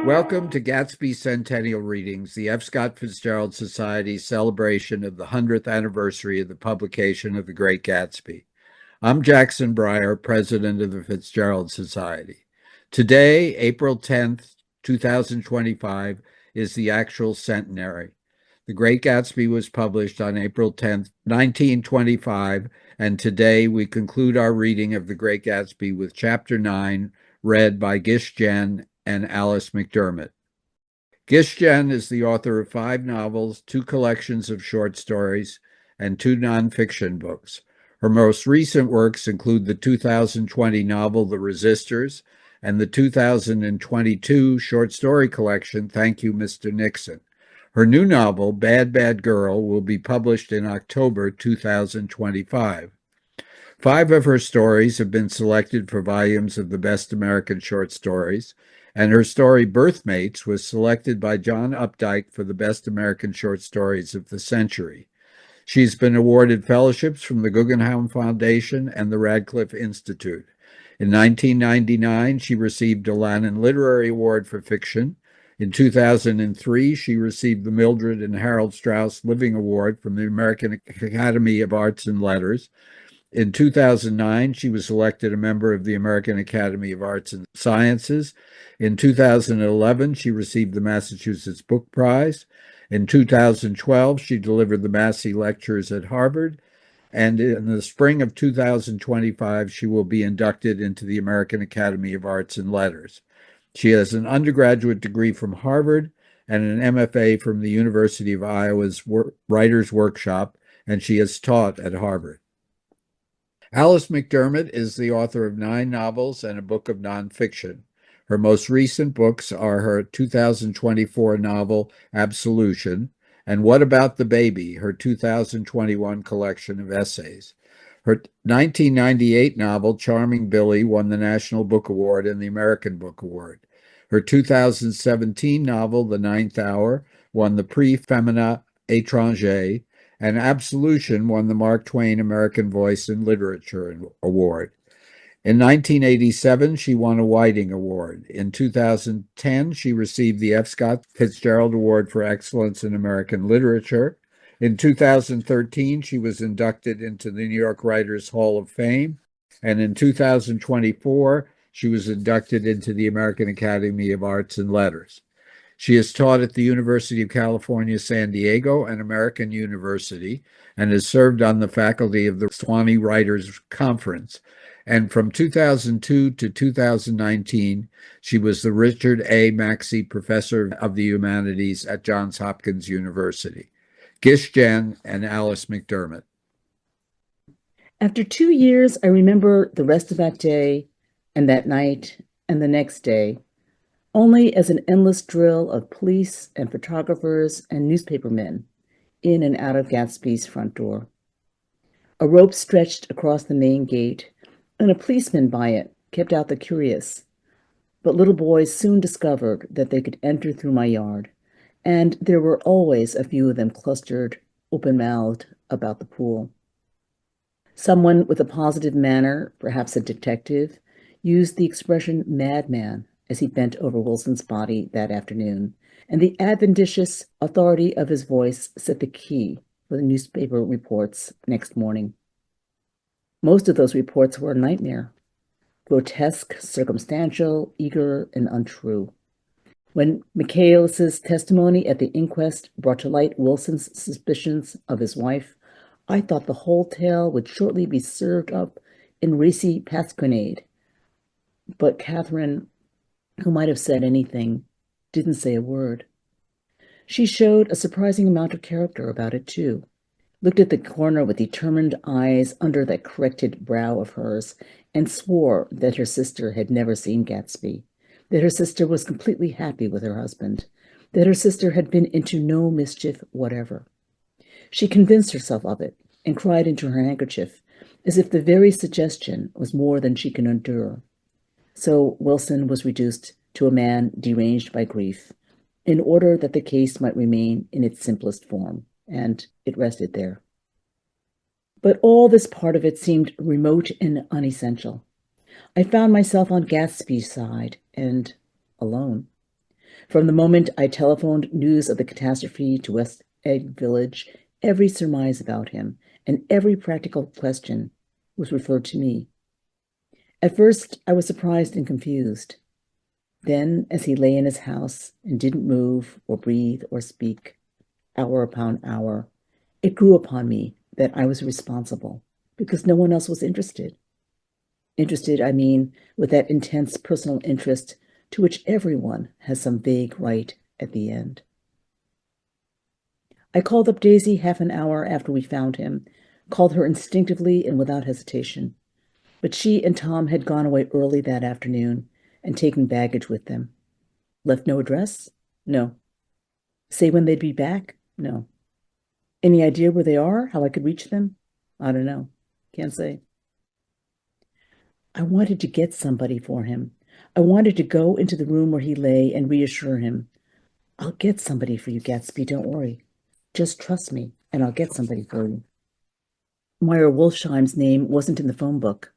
Welcome to Gatsby Centennial Readings, the F. Scott Fitzgerald Society's celebration of the 100th anniversary of the publication of The Great Gatsby. I'm Jackson Breyer, president of the Fitzgerald Society. Today, April 10th, 2025, is the actual centenary. The Great Gatsby was published on April 10th, 1925, and today we conclude our reading of The Great Gatsby with Chapter 9, read by Gish Jen and Alice McDermott. Gish Jen is the author of 5 novels, 2 collections of short stories, and 2 nonfiction books. Her most recent works include the 2020 novel The Resistors and the 2022 short story collection Thank You, Mr. Nixon. Her new novel, Bad Bad Girl, will be published in October 2025. 5 of her stories have been selected for volumes of the Best American Short Stories, and her story Birthmates was selected by John Updike for the Best American Short Stories of the Century. She's been awarded fellowships from the Guggenheim Foundation and the Radcliffe Institute. In 1999, she received a Lannan Literary Award for fiction. In 2003, she received the Mildred and Harold Strauss Living Award from the American Academy of Arts and Letters. In 2009, she was elected a member of the American Academy of Arts and Sciences. In 2011, she received the Massachusetts Book Prize. In 2012, she delivered the Massey Lectures at Harvard. And in the spring of 2025, she will be inducted into the American Academy of Arts and Letters. She has an undergraduate degree from Harvard and an MFA from the University of Iowa's Writers' Workshop, and she has taught at Harvard. Alice McDermott is the author of 9 novels and a book of nonfiction. Her most recent books are her 2024 novel, Absolution, and What About the Baby, her 2021 collection of essays. Her 1998 novel, Charming Billy, won the National Book Award and the American Book Award. Her 2017 novel, The Ninth Hour, won the Prix Femina, étranger, and Absolution won the Mark Twain American Voice in Literature Award. In 1987, she won a Whiting Award. In 2010, she received the F. Scott Fitzgerald Award for Excellence in American Literature. In 2013, she was inducted into the New York Writers Hall of Fame. And in 2024, she was inducted into the American Academy of Arts and Letters. She has taught at the University of California, San Diego, and American University, and has served on the faculty of the Swanee Writers Conference. And from 2002 to 2019, she was the Richard A. Maxey Professor of the Humanities at Johns Hopkins University. Gish Jen and Alice McDermott. After 2 years, I remember the rest of that day and that night and the next day only as an endless drill of police and photographers and newspapermen in and out of Gatsby's front door. A rope stretched across the main gate, and a policeman by it kept out the curious. But little boys soon discovered that they could enter through my yard, and there were always a few of them clustered, open-mouthed, about the pool. Someone with a positive manner, perhaps a detective, used the expression madman as he bent over Wilson's body that afternoon, and the adventitious authority of his voice set the key for the newspaper reports next morning. Most of those reports were a nightmare, grotesque, circumstantial, eager, and untrue. When Michaelis's testimony at the inquest brought to light Wilson's suspicions of his wife, I thought the whole tale would shortly be served up in racy pasquinade. But Catherine, who might have said anything, didn't say a word. She showed a surprising amount of character about it, too. Looked at the coroner with determined eyes under that corrected brow of hers, and swore that her sister had never seen Gatsby, that her sister was completely happy with her husband, that her sister had been into no mischief whatever. She convinced herself of it, and cried into her handkerchief, as if the very suggestion was more than she could endure. So Wilson was reduced to a man deranged by grief, in order that the case might remain in its simplest form, and it rested there. But all this part of it seemed remote and unessential. I found myself on Gatsby's side and alone. From the moment I telephoned news of the catastrophe to West Egg Village, every surmise about him and every practical question was referred to me. At first, I was surprised and confused. Then, as he lay in his house and didn't move or breathe or speak, hour upon hour, it grew upon me that I was responsible because no one else was interested. Interested, I mean, with that intense personal interest to which everyone has some vague right at the end. I called up Daisy half an hour after we found him, called her instinctively and without hesitation. But she and Tom had gone away early that afternoon and taken baggage with them. Left no address? No. Say when they'd be back? No. Any idea where they are? How I could reach them? I don't know. Can't say. I wanted to get somebody for him. I wanted to go into the room where he lay and reassure him. I'll get somebody for you, Gatsby, don't worry. Just trust me, and I'll get somebody for you. Meyer Wolfsheim's name wasn't in the phone book.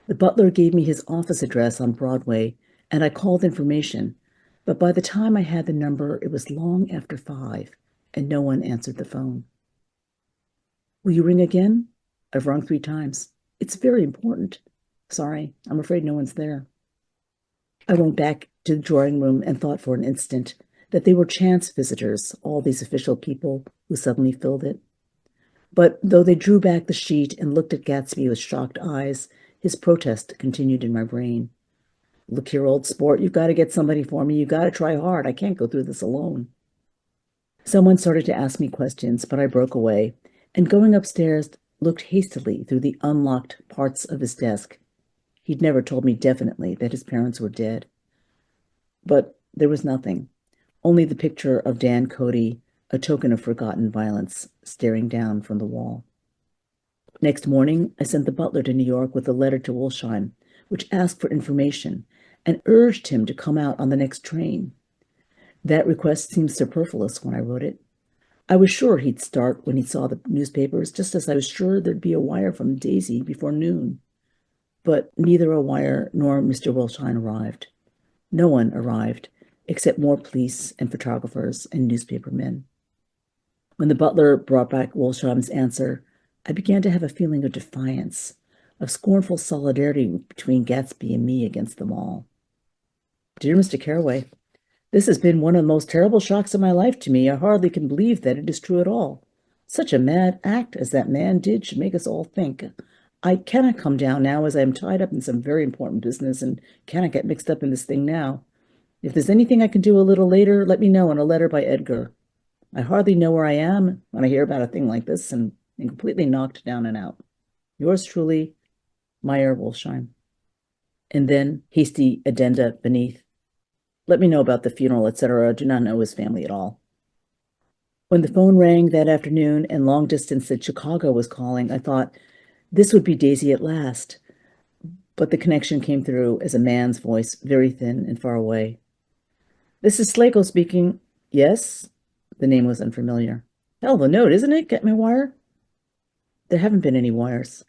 The butler gave me his office address on Broadway, and I called information. But by the time I had the number, it was long after 5, and no one answered the phone. Will you ring again? I've rung 3 times. It's very important. Sorry, I'm afraid no one's there. I went back to the drawing room and thought for an instant that they were chance visitors, all these official people who suddenly filled it. But though they drew back the sheet and looked at Gatsby with shocked eyes, his protest continued in my brain. Look here, old sport, you've got to get somebody for me. You've got to try hard. I can't go through this alone. Someone started to ask me questions, but I broke away, and going upstairs, looked hastily through the unlocked parts of his desk. He'd never told me definitely that his parents were dead. But there was nothing, only the picture of Dan Cody, a token of forgotten violence, staring down from the wall. Next morning, I sent the butler to New York with a letter to Wolfsheim, which asked for information and urged him to come out on the next train. That request seemed superfluous when I wrote it. I was sure he'd start when he saw the newspapers, just as I was sure there'd be a wire from Daisy before noon. But neither a wire nor Mr. Wolfsheim arrived. No one arrived, except more police and photographers and newspaper men. When the butler brought back Wolfsheim's answer, I began to have a feeling of defiance, of scornful solidarity between Gatsby and me against them all. Dear Mr. Carraway, this has been one of the most terrible shocks of my life to me. I hardly can believe that it is true at all. Such a mad act as that man did should make us all think. I cannot come down now, as I am tied up in some very important business and cannot get mixed up in this thing now. If there's anything I can do a little later, let me know in a letter by Edgar. I hardly know where I am when I hear about a thing like this and am completely knocked down and out. Yours truly, Meyer Wolfsheim. And then hasty addenda beneath. Let me know about the funeral, etc. I do not know his family at all. When the phone rang that afternoon and long distance said Chicago was calling, I thought, this would be Daisy at last. But the connection came through as a man's voice, very thin and far away. This is Slagle speaking. Yes? The name was unfamiliar. Hell of a note, isn't it? Get my wire? There haven't been any wires.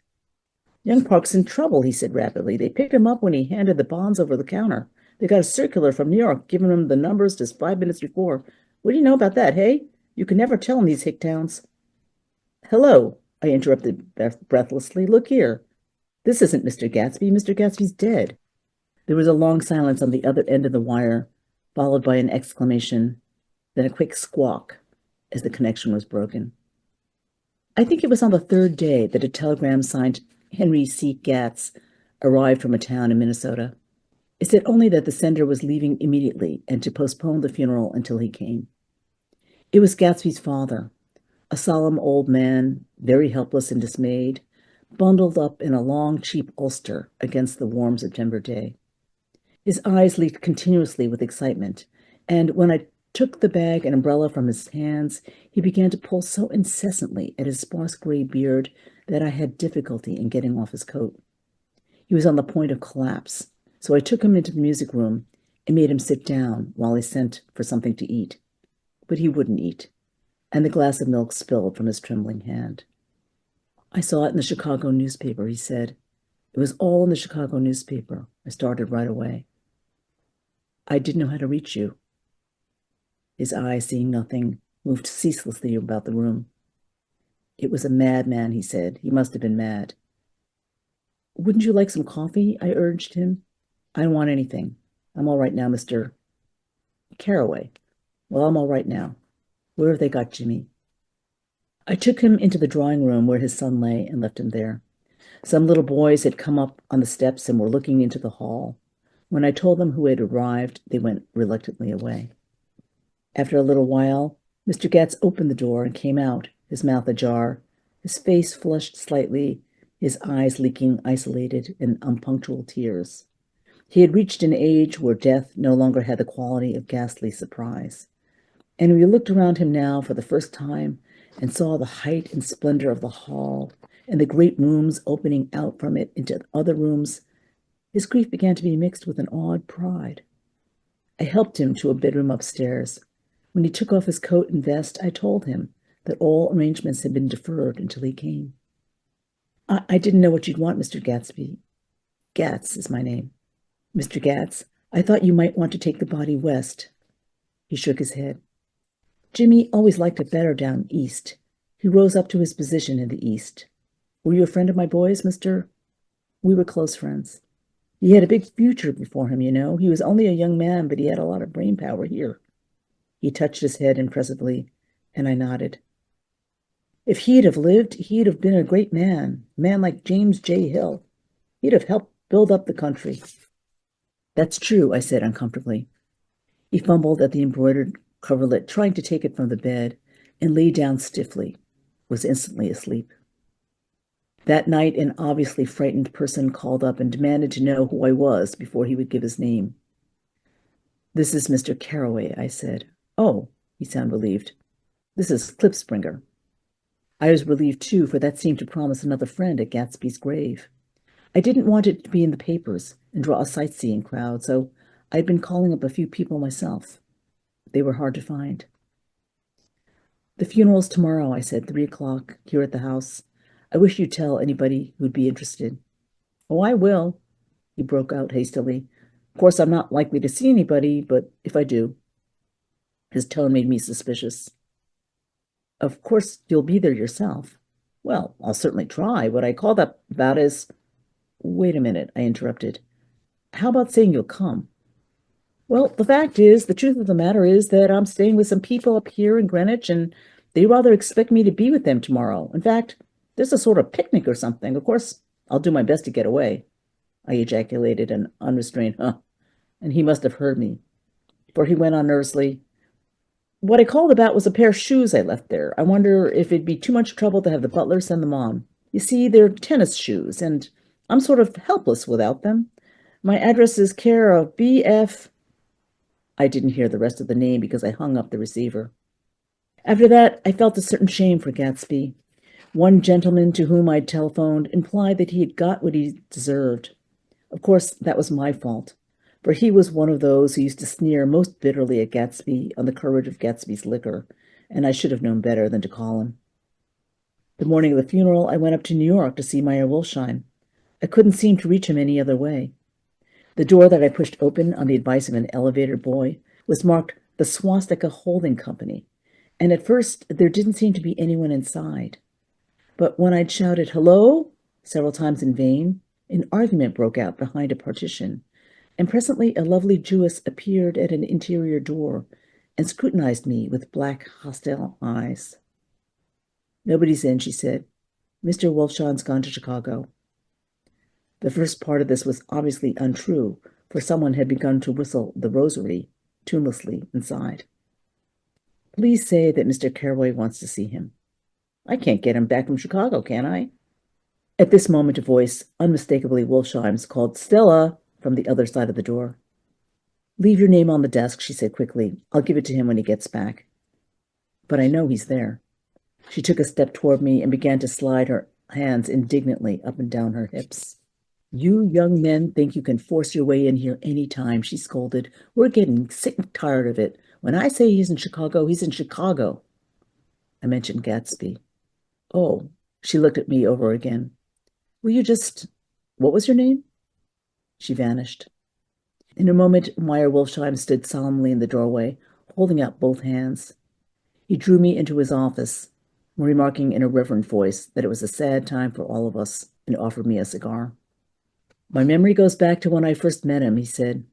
Young Park's in trouble, he said rapidly. They picked him up when he handed the bonds over the counter. They got a circular from New York giving him the numbers just 5 minutes before. What do you know about that, hey? You can never tell in these hick towns. Hello, I interrupted breathlessly. Look here. This isn't Mr. Gatsby. Mr. Gatsby's dead. There was a long silence on the other end of the wire, followed by an exclamation, then a quick squawk as the connection was broken. I think it was on the 3rd day that a telegram signed Henry C. Gatz arrived from a town in Minnesota. It said only that the sender was leaving immediately and to postpone the funeral until he came. It was Gatsby's father, a solemn old man, very helpless and dismayed, bundled up in a long, cheap ulster against the warm September day. His eyes leaked continuously with excitement, and when I took the bag and umbrella from his hands, he began to pull so incessantly at his sparse gray beard that I had difficulty in getting off his coat. He was on the point of collapse, so I took him into the music room and made him sit down while I sent for something to eat. But he wouldn't eat, and the glass of milk spilled from his trembling hand. I saw it in the Chicago newspaper, he said. It was all in the Chicago newspaper. I started right away. I didn't know how to reach you. His eyes, seeing nothing, moved ceaselessly about the room. It was a madman, he said. He must have been mad. Wouldn't you like some coffee? I urged him. I don't want anything. I'm all right now, Mr. Carraway. Well, I'm all right now. Where have they got Jimmy? I took him into the drawing room where his son lay and left him there. Some little boys had come up on the steps and were looking into the hall. When I told them who had arrived, they went reluctantly away. After a little while, Mr. Getz opened the door and came out, his mouth ajar, his face flushed slightly, his eyes leaking isolated and unpunctual tears. He had reached an age where death no longer had the quality of ghastly surprise. And we looked around him now for the first time and saw the height and splendor of the hall and the great rooms opening out from it into other rooms. His grief began to be mixed with an awed pride. I helped him to a bedroom upstairs. When he took off his coat and vest, I told him that all arrangements had been deferred until he came. I didn't know what you'd want, Mr. Gatsby. Gatz is my name. Mr. Gatz, I thought you might want to take the body west. He shook his head. Jimmy always liked it better down east. He rose up to his position in the east. Were you a friend of my boys, Mr.? We were close friends. He had a big future before him, you know. He was only a young man, but he had a lot of brain power here. He touched his head impressively, and I nodded. If he'd have lived, he'd have been a great man, a man like James J. Hill. He'd have helped build up the country. That's true, I said uncomfortably. He fumbled at the embroidered coverlet, trying to take it from the bed, and lay down stiffly, was instantly asleep. That night, an obviously frightened person called up and demanded to know who I was before he would give his name. This is Mr. Carraway, I said. Oh, he sounded relieved. This is Klipspringer. I was relieved, too, for that seemed to promise another friend at Gatsby's grave. I didn't want it to be in the papers and draw a sightseeing crowd, so I'd been calling up a few people myself. They were hard to find. The funeral's tomorrow, I said, 3 o'clock, here at the house. I wish you'd tell anybody who'd be interested. Oh, I will, he broke out hastily. Of course, I'm not likely to see anybody, but if I do. His tone made me suspicious. Of course, you'll be there yourself. Well, I'll certainly try. What I called up about is... Wait a minute, I interrupted. How about saying you'll come? Well, the fact is, the truth of the matter is that I'm staying with some people up here in Greenwich, and they rather expect me to be with them tomorrow. In fact, there's a sort of picnic or something. Of course, I'll do my best to get away. I ejaculated an unrestrained huh, and he must have heard me, for he went on nervously. What I called about was a pair of shoes I left there. I wonder if it'd be too much trouble to have the butler send them on. You see, they're tennis shoes, and I'm sort of helpless without them. My address is care of B.F. I didn't hear the rest of the name because I hung up the receiver. After that, I felt a certain shame for Gatsby. One gentleman to whom I'd telephoned implied that he had got what he deserved. Of course, that was my fault, for he was one of those who used to sneer most bitterly at Gatsby on the courage of Gatsby's liquor, and I should have known better than to call him. The morning of the funeral, I went up to New York to see Meyer Wolsheim. I couldn't seem to reach him any other way. The door that I pushed open on the advice of an elevator boy was marked the Swastika Holding Company, and at first there didn't seem to be anyone inside. But when I'd shouted, "Hello?" several times in vain, an argument broke out behind a partition, and presently a lovely Jewess appeared at an interior door and scrutinized me with black, hostile eyes. "Nobody's in," she said. "Mr. Wolfsheim's gone to Chicago." The first part of this was obviously untrue, for someone had begun to whistle the rosary tunelessly inside. "Please say that Mr. Carraway wants to see him." "I can't get him back from Chicago, can I?" At this moment, a voice, unmistakably Wolfsheim's, called "Stella" from the other side of the door. "Leave your name on the desk," she said quickly. "I'll give it to him when he gets back." "But I know he's there." She took a step toward me and began to slide her hands indignantly up and down her hips. "You young men think you can force your way in here any time," she scolded. "We're getting sick and tired of it. When I say he's in Chicago, he's in Chicago." I mentioned Gatsby. "Oh, She looked at me over again. Will you just... What was your name? She vanished. In a moment, Meyer Wolfsheim stood solemnly in the doorway, holding out both hands. He drew me into his office, remarking in a reverent voice that it was a sad time for all of us, and offered me a cigar. My memory goes back to when I first met him, he said.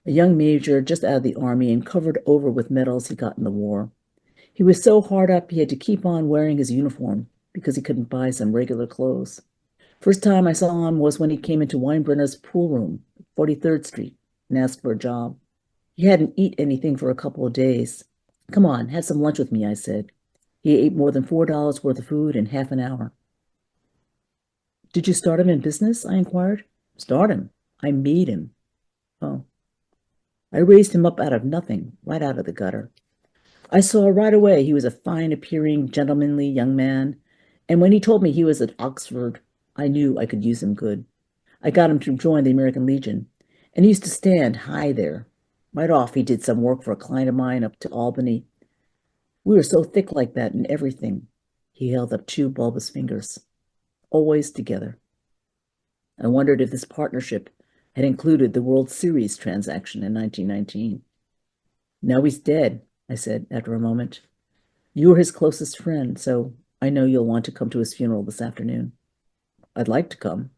A young major just out of the army and covered over with medals he got in the war. He was so hard up he had to keep on wearing his uniform because he couldn't buy some regular clothes. First time I saw him was when he came into Weinbrenner's pool room, 43rd Street, and asked for a job. He hadn't eaten anything for a couple of days. Come on, have some lunch with me, I said. He ate more than $4 worth of food in half an hour. Did you start him in business? I inquired. Start him? I made him. Oh. I raised him up out of nothing, right out of the gutter. I saw right away he was a fine-appearing, gentlemanly young man, and when he told me he was at Oxford, I knew I could use him good. I got him to join the American Legion, and he used to stand high there. Right off, he did some work for a client of mine up to Albany. We were so thick like that in everything. He held up 2 bulbous fingers. Always together. I wondered if this partnership had included the World Series transaction in 1919. Now he's dead, I said after a moment. You're his closest friend, so I know you'll want to come to his funeral this afternoon. I'd like to come.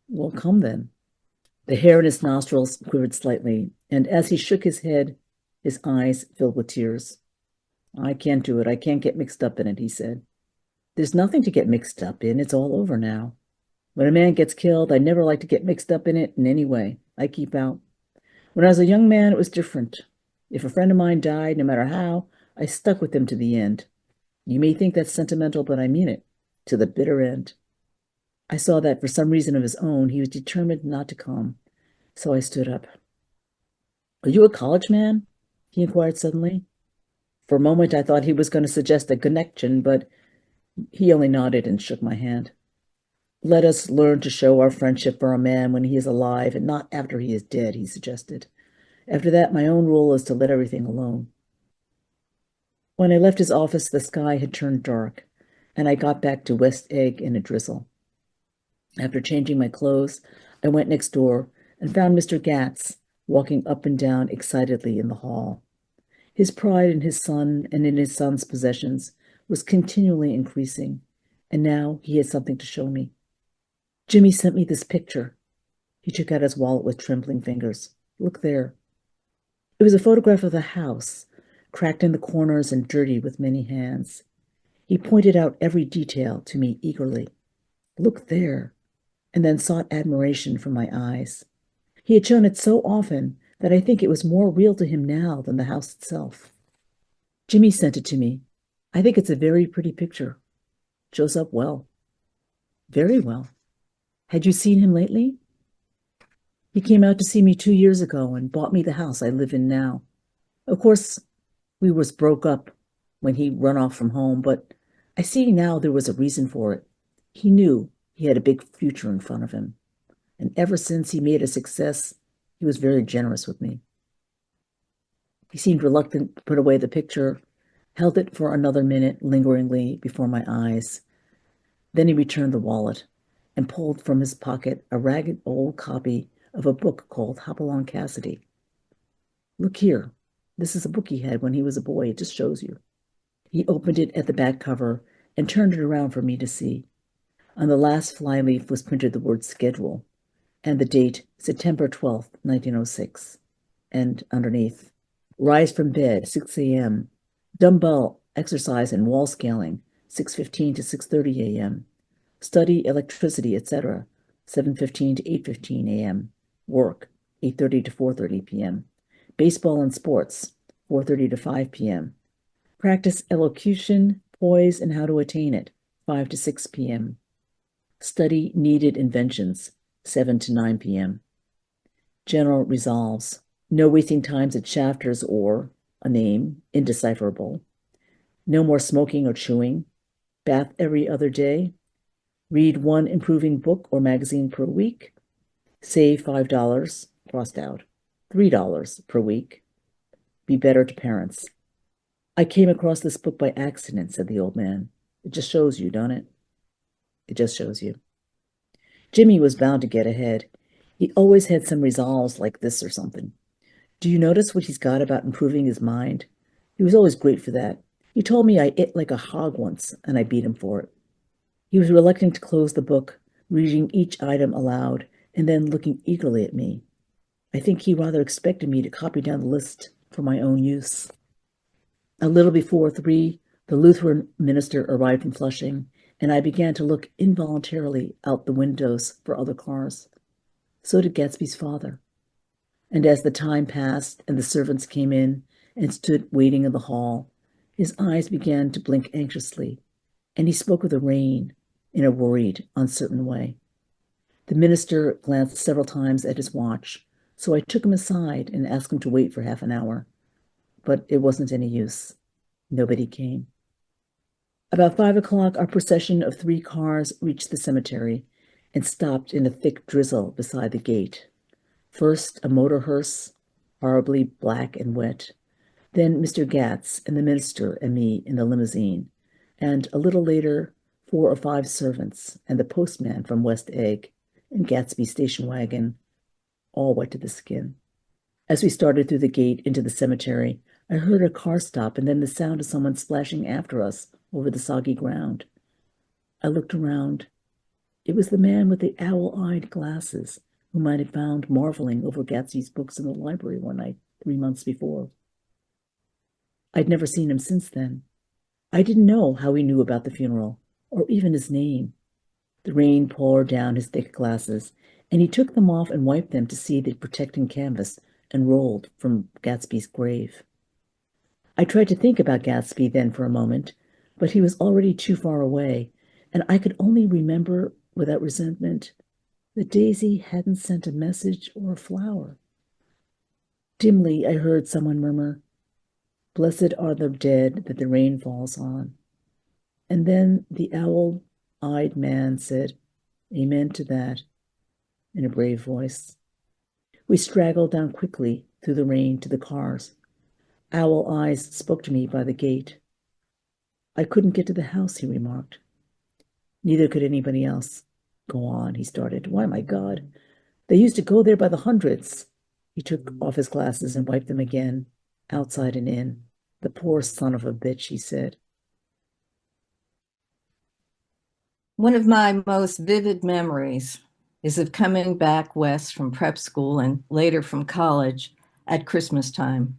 Well, come then. The hair in his nostrils quivered slightly, and as he shook his head, his eyes filled with tears. I can't do it. I can't get mixed up in it, he said. There's nothing to get mixed up in. It's all over now. When a man gets killed, I never like to get mixed up in it in any way. I keep out. When I was a young man, it was different. If a friend of mine died, no matter how, I stuck with him to the end. You may think that's sentimental, but I mean it. To the bitter end. I saw that for some reason of his own, he was determined not to come. So I stood up. Are you a college man? He inquired suddenly. For a moment, I thought he was going to suggest a connection, but he only nodded and shook my hand. Let us learn to show our friendship for a man when he is alive and not after he is dead, he suggested. After that, my own rule is to let everything alone. When I left his office, the sky had turned dark, and I got back to West Egg in a drizzle. After changing my clothes, I went next door and found Mr. Gatz walking up and down excitedly in the hall. His pride in his son and in his son's possessions was continually increasing, and now he had something to show me. Jimmy sent me this picture. He took out his wallet with trembling fingers. Look there. It was a photograph of the house, cracked in the corners and dirty with many hands. He pointed out every detail to me eagerly. Look there, and then sought admiration from my eyes. He had shown it so often that I think it was more real to him now than the house itself. Jimmy sent it to me. I think it's a very pretty picture. Shows up well. Very well. Had you seen him lately? He came out to see me 2 years ago and bought me the house I live in now. Of course, we was broke up when he run off from home, but I see now there was a reason for it. He knew he had a big future in front of him, and ever since he made a success, he was very generous with me. He seemed reluctant to put away the picture, held it for another minute lingeringly before my eyes. Then he returned the wallet and pulled from his pocket a ragged old copy of a book called Hopalong Cassidy. Look here. This is a book he had when he was a boy. It just shows you. He opened it at the back cover and turned it around for me to see. On the last flyleaf was printed the word schedule and the date September 12th, 1906. And underneath, rise from bed, 6 a.m., dumbbell exercise and wall scaling, 6:15 to 6:30 a.m., study electricity, etc., 7:15 to 8:15 a.m., work, 8:30 to 4:30 p.m., baseball and sports, 4:30 to 5 p.m., practice elocution, poise, and how to attain it, 5 to 6 p.m., study needed inventions, 7 to 9 p.m., general resolves, no wasting times at Shafter's or, a name, indecipherable, no more smoking or chewing, bath every other day, read 1 improving book or magazine per week, save $5, crossed out, $3 per week, be better to parents. I came across this book by accident, said the old man. It just shows you, don't it? It just shows you. Jimmy was bound to get ahead. He always had some resolves like this or something. Do you notice what he's got about improving his mind? He was always great for that. He told me I ate like a hog once, and I beat him for it. He was reluctant to close the book, reading each item aloud, and then looking eagerly at me. I think he rather expected me to copy down the list for my own use. A little before 3, the Lutheran minister arrived from Flushing, and I began to look involuntarily out the windows for other cars. So did Gatsby's father. And as the time passed and the servants came in and stood waiting in the hall, his eyes began to blink anxiously, and he spoke of the rain in a worried, uncertain way. The minister glanced several times at his watch, so I took him aside and asked him to wait for half an hour. But it wasn't any use. Nobody came. About 5 o'clock, our procession of 3 cars reached the cemetery and stopped in a thick drizzle beside the gate. First, a motor hearse, horribly black and wet. Then Mr. Gatz and the minister and me in the limousine. And a little later, 4 or 5 servants and the postman from West Egg and Gatsby's station wagon, all wet to the skin. As we started through the gate into the cemetery, I heard a car stop and then the sound of someone splashing after us over the soggy ground. I looked around. It was the man with the owl-eyed glasses whom I had found marveling over Gatsby's books in the library one night 3 months before. I'd never seen him since then. I didn't know how he knew about the funeral, or even his name. The rain poured down his thick glasses, and he took them off and wiped them to see the protecting canvas unrolled from Gatsby's grave. I tried to think about Gatsby then for a moment, but he was already too far away, and I could only remember, without resentment, that Daisy hadn't sent a message or a flower. Dimly, I heard someone murmur, "Blessed are the dead that the rain falls on." And then the owl-eyed man said, "Amen to that," in a brave voice. We straggled down quickly through the rain to the cars. Owl Eyes spoke to me by the gate. "I couldn't get to the house," he remarked. "Neither could anybody else." "Go on," he started. "Why, my God, they used to go there by the hundreds." He took off his glasses and wiped them again, outside and in. "The poor son of a bitch," he said. One of my most vivid memories is of coming back west from prep school and later from college at Christmas time.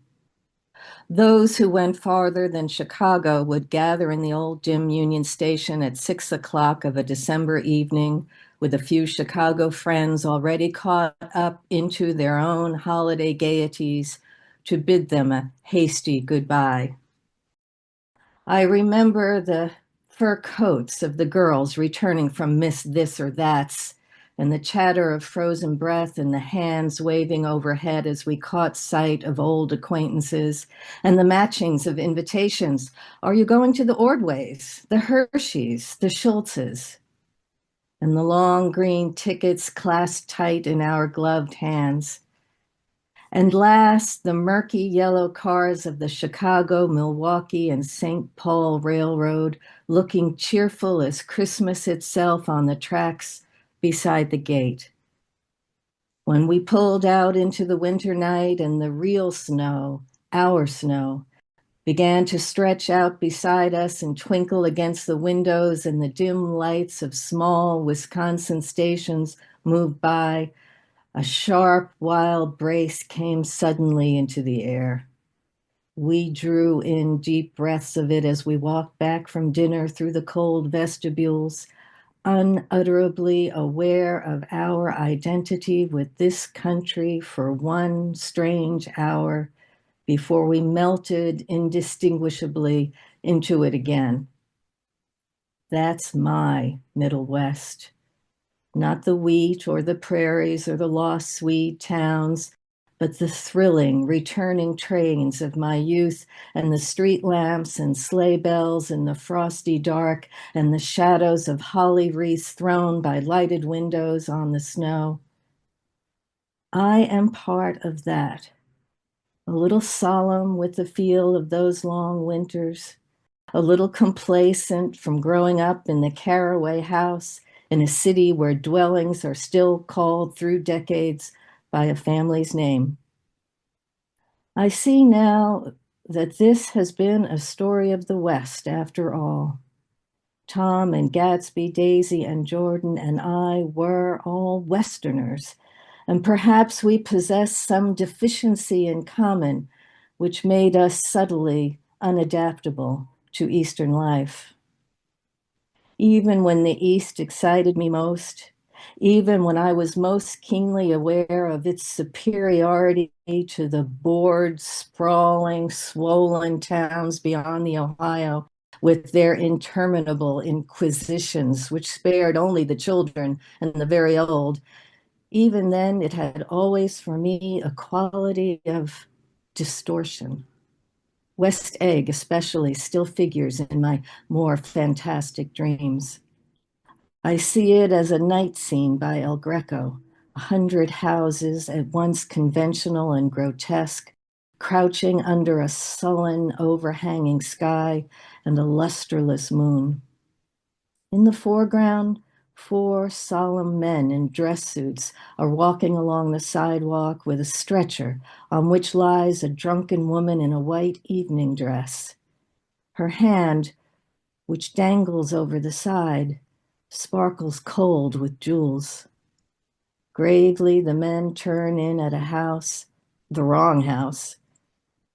Those who went farther than Chicago would gather in the old dim Union Station at 6 o'clock of a December evening with a few Chicago friends already caught up into their own holiday gaieties to bid them a hasty goodbye. I remember the fur coats of the girls returning from Miss This or That's, and the chatter of frozen breath and the hands waving overhead as we caught sight of old acquaintances, and the matchings of invitations. Are you going to the Ordways, the Hersheys, the Schultzes? And the long green tickets clasped tight in our gloved hands. And last, the murky yellow cars of the Chicago, Milwaukee, and St. Paul Railroad, looking cheerful as Christmas itself on the tracks beside the gate. When we pulled out into the winter night and the real snow, our snow, began to stretch out beside us and twinkle against the windows and the dim lights of small Wisconsin stations moved by, a sharp, wild brace came suddenly into the air. We drew in deep breaths of it as we walked back from dinner through the cold vestibules, unutterably aware of our identity with this country for one strange hour before we melted indistinguishably into it again. That's my Middle West. Not the wheat or the prairies or the lost Swede towns, but the thrilling, returning trains of my youth and the street lamps and sleigh bells in the frosty dark and the shadows of holly wreaths thrown by lighted windows on the snow. I am part of that, a little solemn with the feel of those long winters, a little complacent from growing up in the Caraway house in a city where dwellings are still called through decades by a family's name. I see now that this has been a story of the West after all. Tom and Gatsby, Daisy and Jordan and I were all Westerners, and perhaps we possess some deficiency in common, which made us subtly unadaptable to Eastern life. Even when the East excited me most, even when I was most keenly aware of its superiority to the bored, sprawling, swollen towns beyond the Ohio, with their interminable inquisitions, which spared only the children and the very old, even then it had always for me a quality of distortion. West Egg especially still figures in my more fantastic dreams. I see it as a night scene by El Greco, 100 houses at once conventional and grotesque, crouching under a sullen, overhanging sky and a lusterless moon. In the foreground, 4 solemn men in dress suits are walking along the sidewalk with a stretcher on which lies a drunken woman in a white evening dress. Her hand, which dangles over the side, sparkles cold with jewels. Gravely, the men turn in at a house, the wrong house,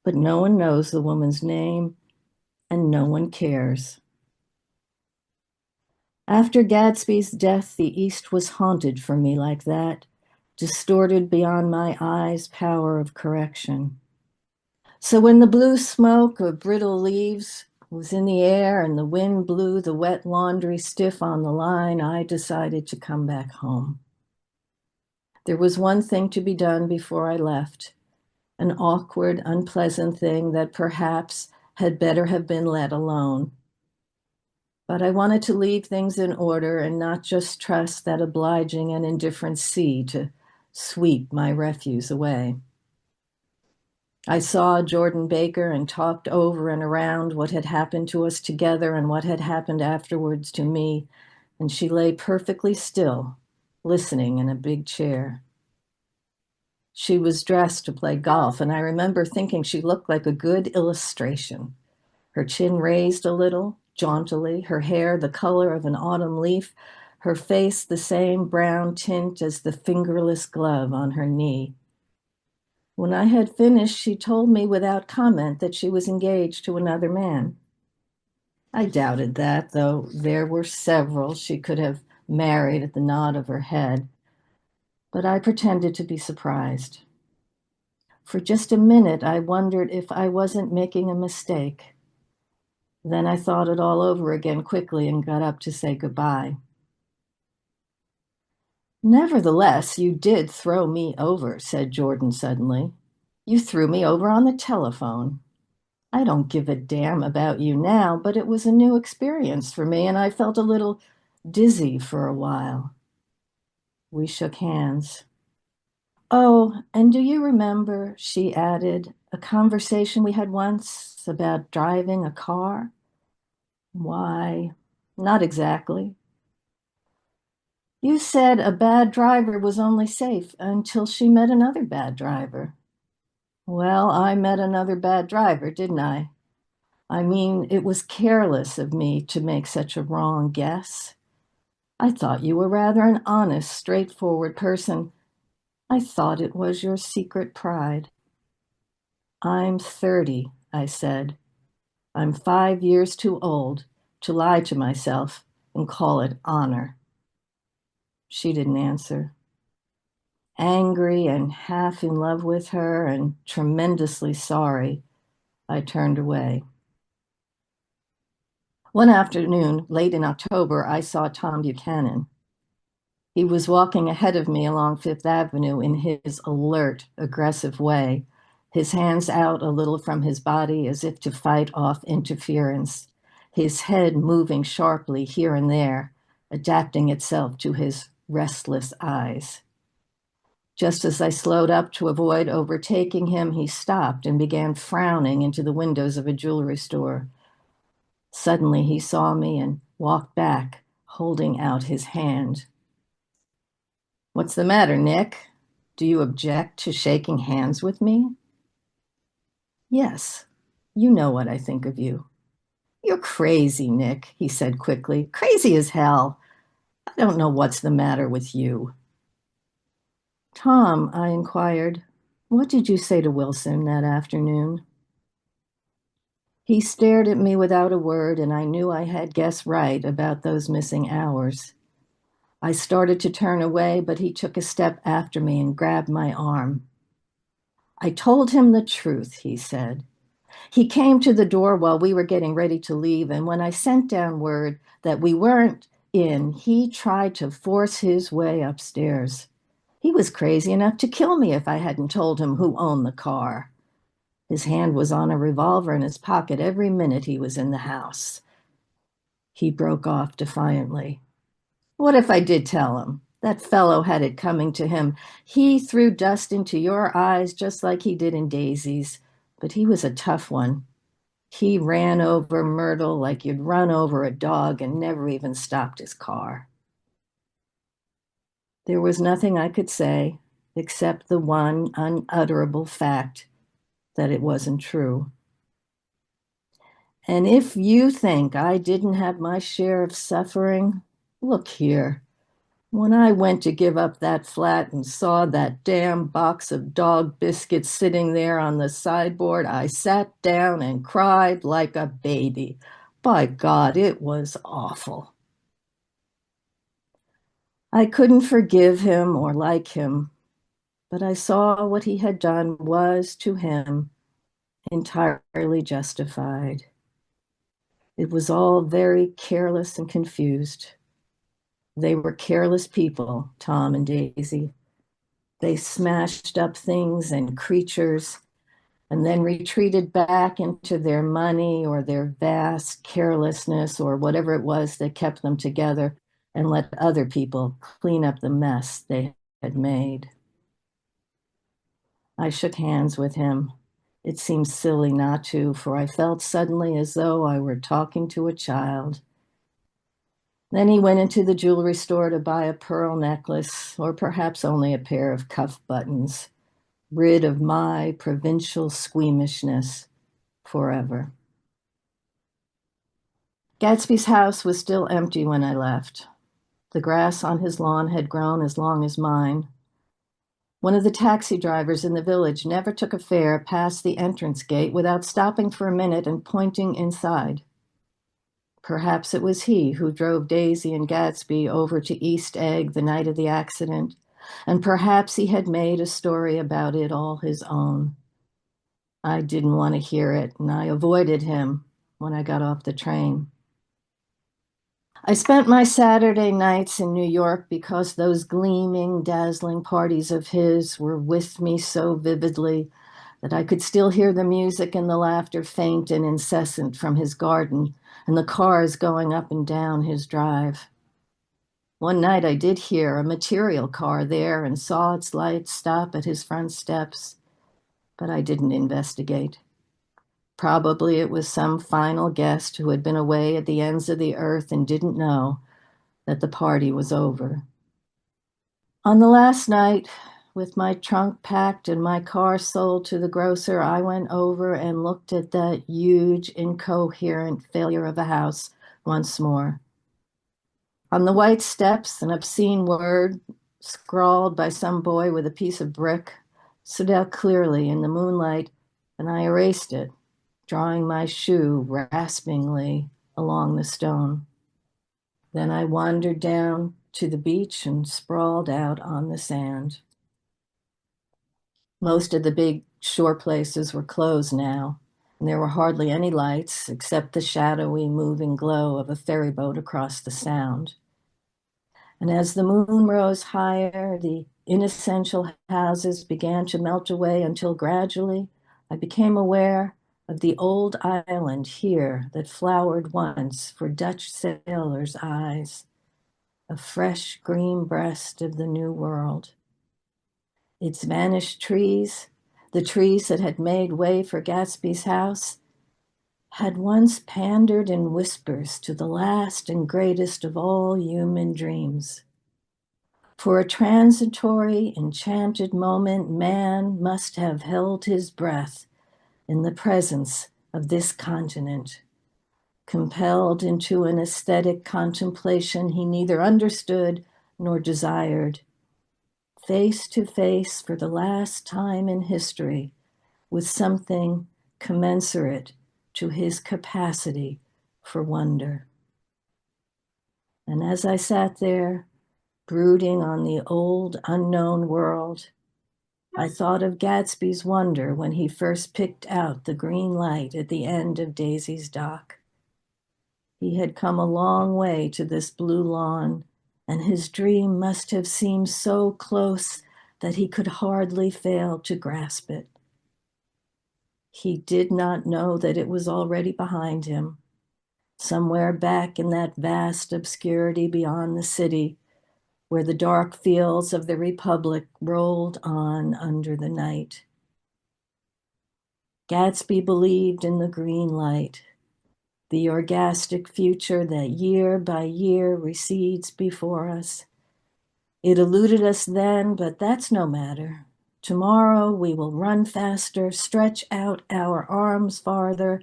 but no one knows the woman's name and no one cares. After Gatsby's death, the East was haunted for me like that, distorted beyond my eyes' power of correction. So when the blue smoke of brittle leaves was in the air and the wind blew the wet laundry stiff on the line, I decided to come back home. There was one thing to be done before I left, an awkward, unpleasant thing that perhaps had better have been let alone. But I wanted to leave things in order and not just trust that obliging and indifferent sea to sweep my refuse away. I saw Jordan Baker and talked over and around what had happened to us together and what had happened afterwards to me, and she lay perfectly still, listening in a big chair. She was dressed to play golf, and I remember thinking she looked like a good illustration. Her chin raised a little, jauntily, her hair the color of an autumn leaf, her face the same brown tint as the fingerless glove on her knee. When I had finished, she told me without comment that she was engaged to another man. I doubted that, though there were several she could have married at the nod of her head, but I pretended to be surprised. For just a minute, I wondered if I wasn't making a mistake. Then I thought it all over again quickly and got up to say goodbye. Nevertheless, you did throw me over, said Jordan suddenly. You threw me over on the telephone. I don't give a damn about you now, but it was a new experience for me, and I felt a little dizzy for a while. We shook hands. Oh, and do you remember, she added, a conversation we had once about driving a car? Why, not exactly. You said a bad driver was only safe until she met another bad driver. Well, I met another bad driver, didn't I? I mean, it was careless of me to make such a wrong guess. I thought you were rather an honest, straightforward person. I thought it was your secret pride. I'm 30, I said. I'm 5 years too old to lie to myself and call it honor. She didn't answer. Angry and half in love with her and tremendously sorry, I turned away. One afternoon, late in October, I saw Tom Buchanan. He was walking ahead of me along Fifth Avenue in his alert, aggressive way, his hands out a little from his body as if to fight off interference, his head moving sharply here and there, adapting itself to his restless eyes. Just as I slowed up to avoid overtaking him, he stopped and began frowning into the windows of a jewelry store. Suddenly he saw me and walked back, holding out his hand. "What's the matter, Nick? Do you object to shaking hands with me?" "Yes, you know what I think of you." "You're crazy, Nick," he said quickly. "Crazy as hell. I don't know what's the matter with you." "Tom," I inquired, "what did you say to Wilson that afternoon?" He stared at me without a word, and I knew I had guessed right about those missing hours. I started to turn away, but he took a step after me and grabbed my arm. "I told him the truth," he said. "He came to the door while we were getting ready to leave, and when I sent down word that we weren't in, he tried to force his way upstairs. He was crazy enough to kill me if I hadn't told him who owned the car. His hand was on a revolver in his pocket every minute he was in the house." He broke off defiantly. "What if I did tell him? That fellow had it coming to him. He threw dust into your eyes just like he did in Daisy's, but he was a tough one. He ran over Myrtle like you'd run over a dog and never even stopped his car." There was nothing I could say except the one unutterable fact that it wasn't true. And if you think I didn't have my share of suffering, look here. When I went to give up that flat and saw that damn box of dog biscuits sitting there on the sideboard, I sat down and cried like a baby. By God, it was awful. I couldn't forgive him or like him, but I saw what he had done was, to him, entirely justified. It was all very careless and confused. They were careless people, Tom and Daisy. They smashed up things and creatures and then retreated back into their money or their vast carelessness or whatever it was that kept them together and let other people clean up the mess they had made. I shook hands with him. It seemed silly not to, for I felt suddenly as though I were talking to a child. Then he went into the jewelry store to buy a pearl necklace, or perhaps only a pair of cuff buttons, rid of my provincial squeamishness forever. Gatsby's house was still empty when I left. The grass on his lawn had grown as long as mine. One of the taxi drivers in the village never took a fare past the entrance gate without stopping for a minute and pointing inside. Perhaps it was he who drove Daisy and Gatsby over to East Egg the night of the accident, and perhaps he had made a story about it all his own. I didn't want to hear it, and I avoided him when I got off the train. I spent my Saturday nights in New York because those gleaming, dazzling parties of his were with me so vividly that I could still hear the music and the laughter faint and incessant from his garden and the cars going up and down his drive. One night I did hear a material car there and saw its lights stop at his front steps, but I didn't investigate. Probably it was some final guest who had been away at the ends of the earth and didn't know that the party was over. On the last night, with my trunk packed and my car sold to the grocer, I went over and looked at that huge, incoherent failure of a house once more. On the white steps, an obscene word, scrawled by some boy with a piece of brick, stood out clearly in the moonlight, and I erased it, drawing my shoe raspingly along the stone. Then I wandered down to the beach and sprawled out on the sand. Most of the big shore places were closed now, and there were hardly any lights except the shadowy, moving glow of a ferry boat across the Sound. And as the moon rose higher, the inessential houses began to melt away until gradually I became aware of the old island here that flowered once for Dutch sailors' eyes, a fresh green breast of the New World. Its vanished trees, the trees that had made way for Gatsby's house, had once pandered in whispers to the last and greatest of all human dreams. For a transitory, enchanted moment, man must have held his breath in the presence of this continent, compelled into an aesthetic contemplation he neither understood nor desired, face to face for the last time in history with something commensurate to his capacity for wonder. And as I sat there, brooding on the old unknown world, I thought of Gatsby's wonder when he first picked out the green light at the end of Daisy's dock. He had come a long way to this blue lawn, and his dream must have seemed so close that he could hardly fail to grasp it. He did not know that it was already behind him, somewhere back in that vast obscurity beyond the city, where the dark fields of the Republic rolled on under the night. Gatsby believed in the green light, the orgastic future that year by year recedes before us. It eluded us then, but that's no matter. Tomorrow we will run faster, stretch out our arms farther,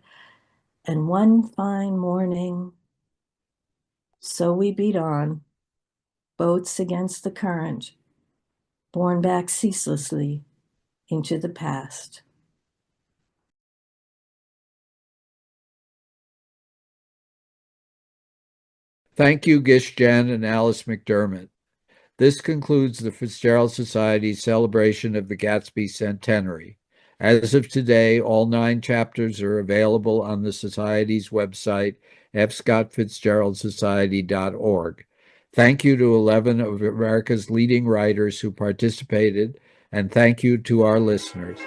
and one fine morning, so we beat on, boats against the current, borne back ceaselessly into the past. Thank you, Gish Jen and Alice McDermott. This concludes the Fitzgerald Society's celebration of the Gatsby centenary. As of today, all 9 chapters are available on the Society's website, fscottfitzgeraldsociety.org. Thank you to 11 of America's leading writers who participated, and thank you to our listeners.